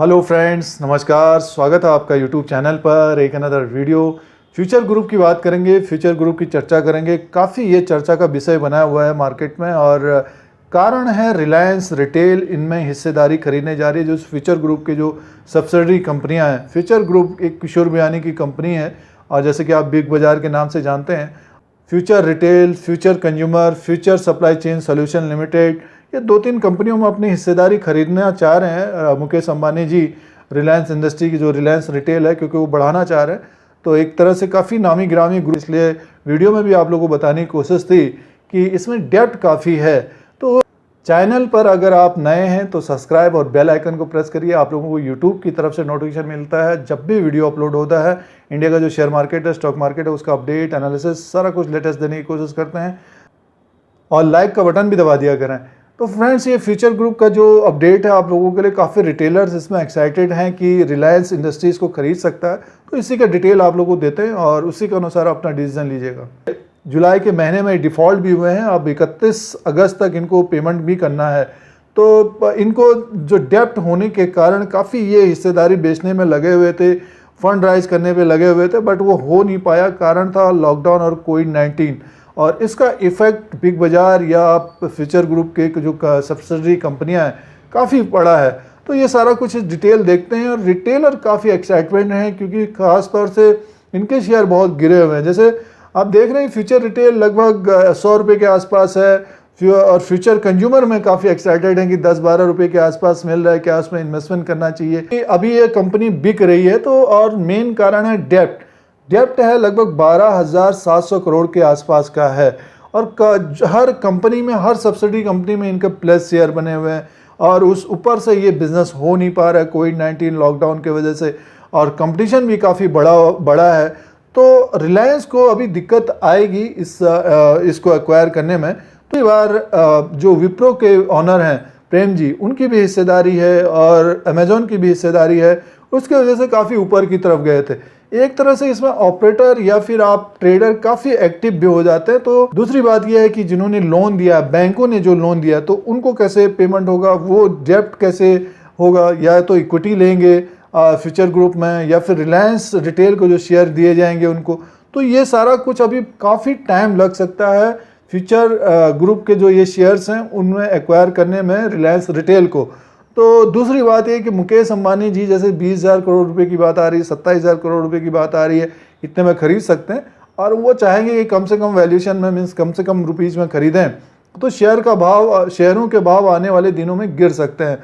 Hello friends, नमस्कार। स्वागत है आपका यूट्यूब चैनल पर एक अनदर वीडियो। फ्यूचर ग्रुप की बात करेंगे, फ्यूचर ग्रुप की चर्चा करेंगे। काफ़ी ये चर्चा का विषय बना हुआ है मार्केट में और कारण है रिलायंस रिटेल इनमें हिस्सेदारी खरीदने जा रही है। जो फ्यूचर ग्रुप के जो सब्सिडरी कंपनियां हैं, फ्यूचर ग्रुप एक किशोर बियानी की कंपनी है और जैसे कि आप बिग बाज़ार के नाम से जानते हैं, future retail, future consumer, future supply chain solution limited, ये 2-3 कंपनियों में अपनी हिस्सेदारी खरीदना चाह रहे हैं मुकेश अंबानी जी। रिलायंस इंडस्ट्री की जो रिलायंस रिटेल है, क्योंकि वो बढ़ाना चाह रहे हैं, तो एक तरह से काफ़ी नामी गिरामी ग्रुप। इसलिए वीडियो में भी आप लोगों को बताने की कोशिश थी कि इसमें डेप्थ काफ़ी है। तो चैनल पर अगर आप नए हैं तो सब्सक्राइब और बेल आइकन को प्रेस करिए। आप लोगों को यूट्यूब की तरफ से नोटिफिकेशन मिलता है जब भी वीडियो अपलोड होता है। इंडिया का जो शेयर मार्केट है, स्टॉक मार्केट है, उसका अपडेट, एनालिसिस सारा कुछ लेटेस्ट देने की कोशिश करते हैं और लाइक का बटन भी दबा दिया करें। तो फ्रेंड्स, ये फ्यूचर ग्रुप का जो अपडेट है आप लोगों के लिए, काफ़ी रिटेलर्स इसमें एक्साइटेड हैं कि रिलायंस इंडस्ट्रीज़ को खरीद सकता है। तो इसी का डिटेल आप लोगों को देते हैं और उसी के अनुसार अपना डिसीजन लीजिएगा। जुलाई के महीने में डिफ़ॉल्ट भी हुए हैं, अब 31 अगस्त तक इनको पेमेंट भी करना है। तो इनको जो डेप्ट होने के कारण काफ़ी ये हिस्सेदारी बेचने में लगे हुए थे, फंड राइज करने पे लगे हुए थे, बट वो हो नहीं पाया। कारण था लॉकडाउन और कोविड-19 और इसका इफेक्ट बिग बाज़ार या फ्यूचर ग्रुप के जो सब्सिडरी कंपनियां हैं काफ़ी पड़ा है। तो ये सारा कुछ डिटेल देखते हैं और रिटेलर काफ़ी एक्साइटमेंट हैं क्योंकि ख़ास तौर से इनके शेयर बहुत गिरे हुए हैं। जैसे आप देख रहे हैं फ्यूचर रिटेल लगभग 100 रुपये के आसपास है और फ्यूचर कंज्यूमर में काफ़ी एक्साइटेड हैं कि 10-12 रुपये के आसपास मिल रहा है, क्या उसमें इन्वेस्टमेंट करना चाहिए। अभी ये कंपनी बिक रही है तो और मेन कारण है डेप्ट है, लगभग 12,700 करोड़ के आसपास का है और हर कंपनी में, हर सब्सिडी कंपनी में इनके प्लस शेयर बने हुए हैं और उस ऊपर से ये बिजनेस हो नहीं पा रहा है कोविड-19 लॉकडाउन की वजह से और कंपटीशन भी काफ़ी बड़ा है। तो रिलायंस को अभी दिक्कत आएगी इसको एक्वायर करने में। तो इस बार जो विप्रो के ऑनर हैं प्रेम जी, उनकी भी हिस्सेदारी है और अमेजोन की भी हिस्सेदारी है, उसकी वजह से काफ़ी ऊपर की तरफ गए थे। एक तरह से इसमें ऑपरेटर या फिर आप ट्रेडर काफ़ी एक्टिव भी हो जाते हैं। तो दूसरी बात यह है कि जिन्होंने लोन दिया, बैंकों ने जो लोन दिया, तो उनको कैसे पेमेंट होगा, वो डेप्ट कैसे होगा, या तो इक्विटी लेंगे फ्यूचर ग्रुप में या फिर रिलायंस रिटेल को जो शेयर दिए जाएंगे उनको। तो ये सारा कुछ अभी काफ़ी टाइम लग सकता है फ्यूचर ग्रुप के जो ये शेयर्स हैं उनमें एक्वायर करने में रिलायंस रिटेल को। तो दूसरी बात ये कि मुकेश अंबानी जी, जैसे 20,000 करोड़ रुपए की बात आ रही है, 27,000 करोड़ रुपए की बात आ रही है, इतने में खरीद सकते हैं और वो चाहेंगे कि कम से कम वैल्यूएशन में, मीन्स कम से कम रुपीज़ में खरीदें, तो शेयरों के भाव आने वाले दिनों में गिर सकते हैं।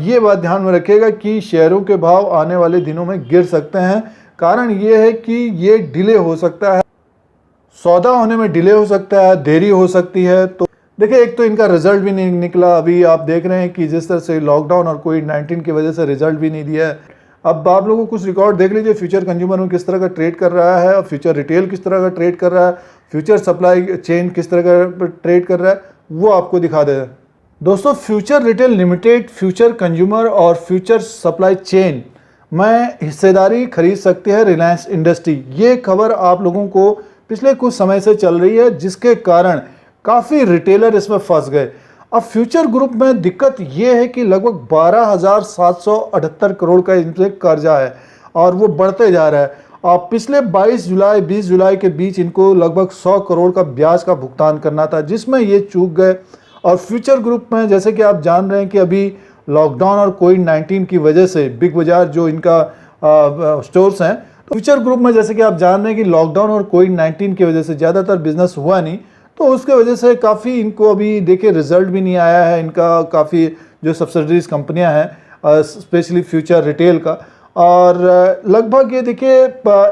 ये बात ध्यान में रखिएगा कि शेयरों के भाव आने वाले दिनों में गिर सकते हैं। कारण ये है कि ये डिले हो सकता है, सौदा होने में डिले हो सकता है, देरी हो सकती है। तो देखिए, एक तो इनका रिजल्ट भी नहीं निकला। अभी आप देख रहे हैं कि जिस तरह से लॉकडाउन और कोविड-19 की वजह से रिजल्ट भी नहीं दिया है। अब आप लोगों को कुछ रिकॉर्ड देख लीजिए, फ्यूचर कंज्यूमर में किस तरह का ट्रेड कर रहा है और फ्यूचर रिटेल किस तरह का ट्रेड कर रहा है, फ्यूचर सप्लाई चेन किस तरह का ट्रेड कर रहा है, वो आपको दिखा दे। दोस्तों, future retail limited, future consumer और फ्यूचर सप्लाई चेन में हिस्सेदारी खरीद सकती है रिलायंस इंडस्ट्री। ये खबर आप लोगों को पिछले कुछ समय से चल रही है, जिसके कारण काफ़ी रिटेलर इसमें फंस गए। अब फ्यूचर ग्रुप में दिक्कत ये है कि लगभग 12,778 करोड़ का इनसे कर्जा है और वो बढ़ते जा रहा है। और पिछले 22 जुलाई 20 जुलाई के बीच इनको लगभग 100 करोड़ का ब्याज का भुगतान करना था, जिसमें ये चूक गए। और फ्यूचर ग्रुप में जैसे कि आप जान रहे हैं कि अभी लॉकडाउन और कोविड-19 की वजह से बिग बाज़ार जो इनका स्टोर्स हैं, तो फ्यूचर ग्रुप में जैसे कि आप जान रहे हैं कि लॉकडाउन और कोविड-19 की वजह से ज़्यादातर बिजनेस हुआ नहीं, तो उसके वजह से काफ़ी इनको अभी देखिए रिजल्ट भी नहीं आया है इनका। काफ़ी जो सब्सिडरीज कंपनियां हैं, स्पेशली फ्यूचर रिटेल का, और लगभग ये देखिए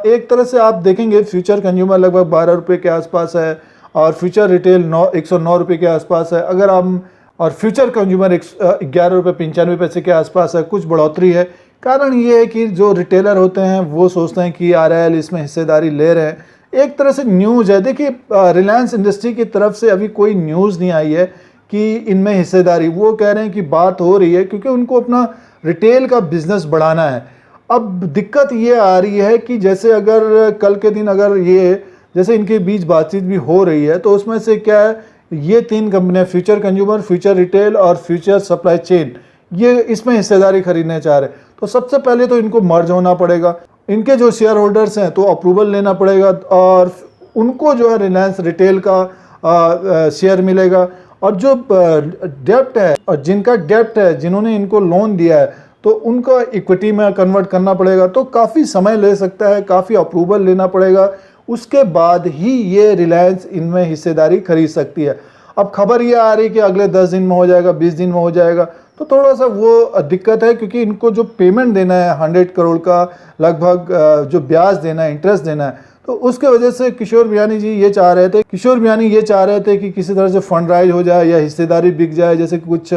एक तरह से आप देखेंगे फ्यूचर कंज्यूमर लगभग 12 रुपये के आसपास है और फ्यूचर रिटेल 109 रुपये के आसपास है। अगर हम और फ्यूचर कंज्यूमर 11 रुपये 95 पैसे के आसपास है, कुछ बढ़ोतरी है। कारण ये है कि जो रिटेलर होते हैं वो सोचते हैं कि RIL इसमें हिस्सेदारी ले रहे हैं। एक तरह से न्यूज़ है। देखिए, रिलायंस इंडस्ट्री की तरफ से अभी कोई न्यूज़ नहीं आई है कि इनमें हिस्सेदारी, वो कह रहे हैं कि बात हो रही है क्योंकि उनको अपना रिटेल का बिजनेस बढ़ाना है। अब दिक्कत ये आ रही है कि जैसे अगर कल के दिन अगर ये जैसे इनके बीच बातचीत भी हो रही है, तो उसमें से क्या है, ये 3 कंपनियां फ्यूचर कंज्यूमर, फ्यूचर रिटेल और फ्यूचर सप्लाई चेन, ये इसमें हिस्सेदारी खरीदने चाह रहे हैं। तो सबसे पहले तो इनको मर्ज होना पड़ेगा, इनके जो शेयर होल्डर्स हैं तो अप्रूवल लेना पड़ेगा और उनको जो है रिलायंस रिटेल का शेयर मिलेगा। और जो डेप्ट है और जिनका डेप्ट है, जिन्होंने इनको लोन दिया है, तो उनका इक्विटी में कन्वर्ट करना पड़ेगा। तो काफ़ी समय ले सकता है, काफ़ी अप्रूवल लेना पड़ेगा, उसके बाद ही ये रिलायंस इनमें हिस्सेदारी खरीद सकती है। अब खबर ये आ रही है कि अगले 10 दिन में हो जाएगा, 20 दिन में हो जाएगा, तो थोड़ा सा वो दिक्कत है, क्योंकि इनको जो पेमेंट देना है 100 करोड़ का लगभग, जो ब्याज देना है, इंटरेस्ट देना है, तो उसके वजह से किशोर बियानी ये चाह रहे थे कि किसी तरह से फंड राइज हो जाए या हिस्सेदारी बिक जाए। जैसे कुछ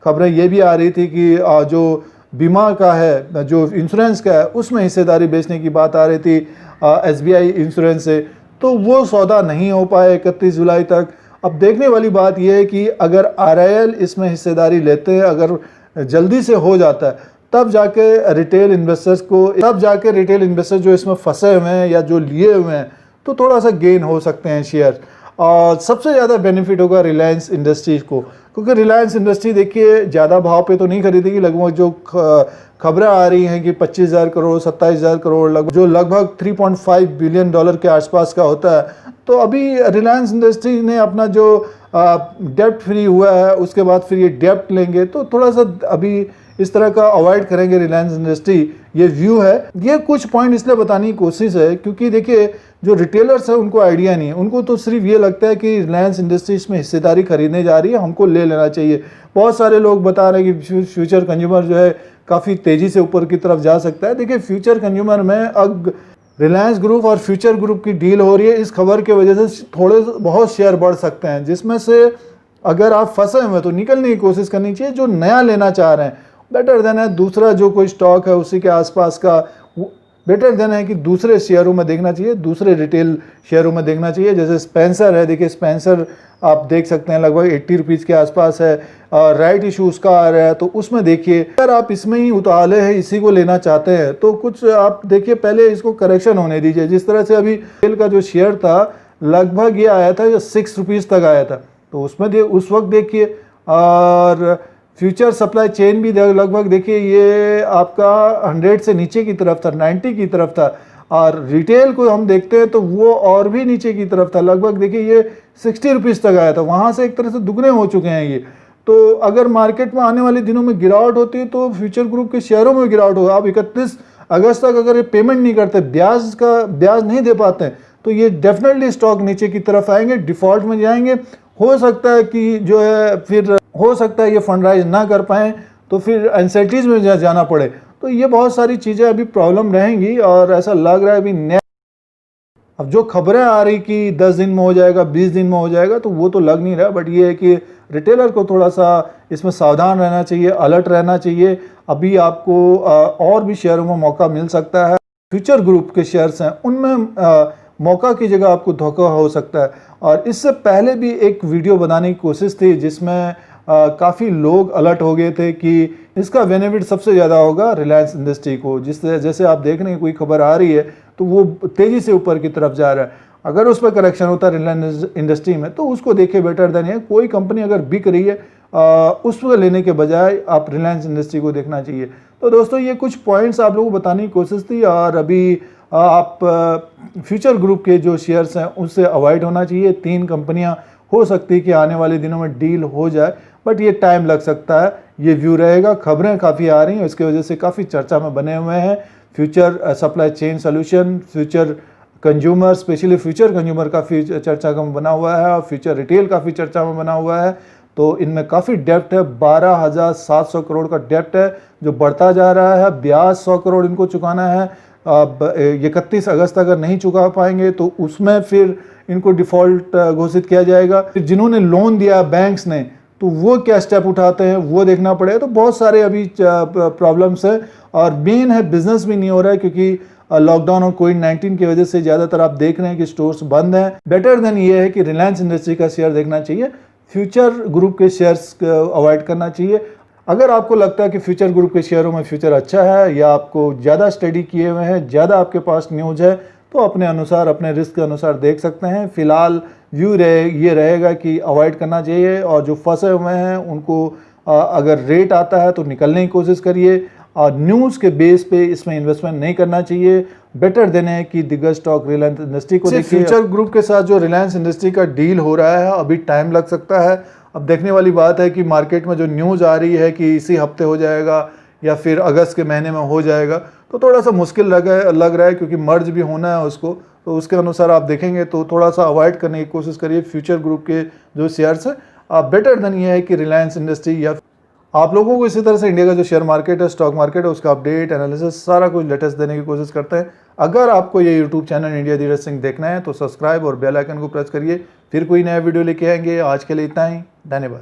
खबरें ये भी आ रही थी कि जो बीमा का है, जो इंश्योरेंस का है, उसमें हिस्सेदारी बेचने की बात आ रही थी SBI इंश्योरेंस से, तो वो सौदा नहीं हो पाए 31 जुलाई तक। अब देखने वाली बात यह है कि अगर RIL इसमें हिस्सेदारी लेते हैं, अगर जल्दी से हो जाता है, तब जाके रिटेल इन्वेस्टर्स जो इसमें फंसे हुए हैं या जो लिए हुए हैं, तो थोड़ा सा गेन हो सकते हैं शेयर। और सबसे ज़्यादा बेनिफिट होगा रिलायंस इंडस्ट्रीज़ को, क्योंकि रिलायंस इंडस्ट्री देखिए ज़्यादा भाव पे तो नहीं खरीदेगी। लगभग जो खबरें आ रही हैं कि 25,000 करोड़ 27,000 करोड़ लगभग 3.5 बिलियन डॉलर के आसपास का होता है। तो अभी रिलायंस इंडस्ट्री ने अपना जो डेप्ट फ्री हुआ है, उसके बाद फिर ये डेप्ट लेंगे, तो थोड़ा सा अभी इस तरह का अवॉइड करेंगे रिलायंस इंडस्ट्री, ये व्यू है। ये कुछ पॉइंट इसलिए बताने की कोशिश है क्योंकि देखिए जो रिटेलर्स है उनको आइडिया नहीं है, उनको तो सिर्फ ये लगता है कि रिलायंस इंडस्ट्रीज में हिस्सेदारी खरीदने जा रही है, हमको ले लेना चाहिए। बहुत सारे लोग बता रहे हैं कि फ्यूचर कंज्यूमर जो है काफ़ी तेज़ी से ऊपर की तरफ जा सकता है। देखिए फ्यूचर कंज्यूमर में अब रिलायंस ग्रुप और फ्यूचर ग्रुप की डील हो रही है, इस खबर की वजह से थोड़े बहुत शेयर बढ़ सकते हैं, जिसमें से अगर आप फंसे हुए तो निकलने की कोशिश करनी चाहिए। जो नया लेना चाह रहे हैं बेटर देन है दूसरा जो कोई स्टॉक है उसी के आसपास का, बेटर देन है कि दूसरे शेयरों में देखना चाहिए, दूसरे रिटेल शेयरों में देखना चाहिए। जैसे स्पेंसर है, देखिए स्पेंसर आप देख सकते हैं लगभग 80 रुपीज़ के आसपास है, राइट इशू उसका आ रहा है, तो उसमें देखिए अगर आप इसमें ही उताले हैं, इसी को लेना चाहते हैं, तो कुछ आप देखिए पहले इसको करेक्शन होने दीजिए। जिस तरह से अभी रिटेल का जो शेयर था लगभग ये आया था, जो 6 रुपीज़ तक आया था, तो उसमें उस वक्त देखिए। और फ्यूचर सप्लाई चेन भी लगभग देखिए ये आपका 100 से नीचे की तरफ था, 90 की तरफ था। और रिटेल को हम देखते हैं तो वो और भी नीचे की तरफ था, लगभग देखिए ये 60 रुपीज़ तक आया था, वहाँ से एक तरह से दुगने हो चुके हैं ये। तो अगर मार्केट में आने वाले दिनों में गिरावट होती है तो फ्यूचर ग्रुप के शेयरों में गिरावट होगा। आप 31 अगस्त तक अगर ये पेमेंट नहीं करते, ब्याज नहीं दे पाते हैं, तो ये डेफिनेटली स्टॉक नीचे की तरफ आएंगे, डिफॉल्ट में जाएंगे। हो सकता है कि जो है फिर हो सकता है ये फंड राइज ना कर पाएँ, तो फिर एनसेटिज में जाना पड़े। तो ये बहुत सारी चीज़ें अभी प्रॉब्लम रहेंगी और ऐसा लग रहा है अभी अब जो खबरें आ रही कि 10 दिन में हो जाएगा, 20 दिन में हो जाएगा, तो वो तो लग नहीं रहा। बट ये है कि रिटेलर को थोड़ा सा इसमें सावधान रहना चाहिए, अलर्ट रहना चाहिए। अभी आपको और भी शेयरों में मौका मिल सकता है। फ्यूचर ग्रुप के शेयर्स हैं उनमें मौका की जगह आपको धोखा हो सकता है। और इससे पहले भी एक वीडियो बनाने की कोशिश थी जिसमें काफ़ी लोग अलर्ट हो गए थे कि इसका बेनिफिट सबसे ज़्यादा होगा रिलायंस इंडस्ट्री को। जैसे आप देख रहे हैं कोई खबर आ रही है तो वो तेज़ी से ऊपर की तरफ जा रहा है। अगर उस पर करेक्शन होता है रिलायंस इंडस्ट्री में तो उसको देखे बेटर देन है। कोई कंपनी अगर बिक रही है उसको लेने के बजाय आप रिलायंस इंडस्ट्री को देखना चाहिए। तो दोस्तों ये कुछ पॉइंट्स आप लोगों को बताने की कोशिश थी। और अभी आप फ्यूचर ग्रुप के जो शेयर्स हैं उससे अवॉइड होना चाहिए। 3 कंपनियां हो सकती है कि आने वाले दिनों में डील हो जाए, बट ये टाइम लग सकता है। ये व्यू रहेगा, खबरें काफ़ी आ रही हैं, इसकी वजह से काफ़ी चर्चा में बने हुए हैं। Future supply chain solution, future consumer, specially future consumer काफ़ी चर्चा में बना हुआ है और फ्यूचर रिटेल काफ़ी चर्चा में बना हुआ है। तो इनमें काफ़ी डेप्ट है, 12,700 करोड़ का डेप्ट है जो बढ़ता जा रहा है। ब्याज 100 करोड़ इनको चुकाना है। अब 31 अगस्त अगर नहीं चुका पाएंगे तो उसमें फिर इनको डिफ़ॉल्ट घोषित किया जाएगा। फिर जिन्होंने लोन दिया बैंक्स ने तो वो क्या स्टेप उठाते हैं वो देखना पड़ेगा। तो बहुत सारे अभी प्रॉब्लम्स है और मेन है बिजनेस भी नहीं हो रहा है क्योंकि लॉकडाउन और कोविड-19 की वजह से ज़्यादातर आप देख रहे हैं कि स्टोर्स बंद हैं। बेटर देन ये है कि रिलायंस इंडस्ट्री का शेयर देखना चाहिए, फ्यूचर ग्रुप के शेयर्स अवॉइड करना चाहिए। अगर आपको लगता है कि फ्यूचर ग्रुप के शेयरों में फ्यूचर अच्छा है या आपको ज़्यादा स्टडी किए हुए हैं, ज़्यादा आपके पास न्यूज़ है, तो अपने अनुसार अपने रिस्क के अनुसार देख सकते हैं। फिलहाल व्यू ये रहेगा कि अवॉइड करना चाहिए और जो फंसे हुए हैं उनको अगर रेट आता है तो निकलने की कोशिश करिए और न्यूज़ के बेस पे इसमें इन्वेस्टमेंट नहीं करना चाहिए। बेटर देने है कि दिग्गज स्टॉक रिलायंस इंडस्ट्री को देखिए। फ्यूचर ग्रुप के साथ जो रिलायंस इंडस्ट्री का डील हो रहा है अभी टाइम लग सकता है। अब देखने वाली बात है कि मार्केट में जो न्यूज़ आ रही है कि इसी हफ्ते हो जाएगा या फिर अगस्त के महीने में हो जाएगा, तो थोड़ा सा मुश्किल लग रहा है क्योंकि मर्ज भी होना है उसको, तो उसके अनुसार आप देखेंगे तो थोड़ा सा अवॉइड करने की कोशिश करिए फ्यूचर ग्रुप के जो शेयर्स हैं। बेटर देन ये है कि रिलायंस इंडस्ट्री या आप लोगों को इसी तरह से इंडिया का जो शेयर मार्केट है, स्टॉक मार्केट है, उसका अपडेट एनालिसिस सारा कुछ लेटेस्ट देने की कोशिश करते हैं। अगर आपको ये YouTube channel India Dheeraj Singh देखना है तो सब्सक्राइब और बेल आइकन को प्रेस करिए। फिर कोई नया वीडियो लेके आएंगे। आज के लिए इतना ही, धन्यवाद।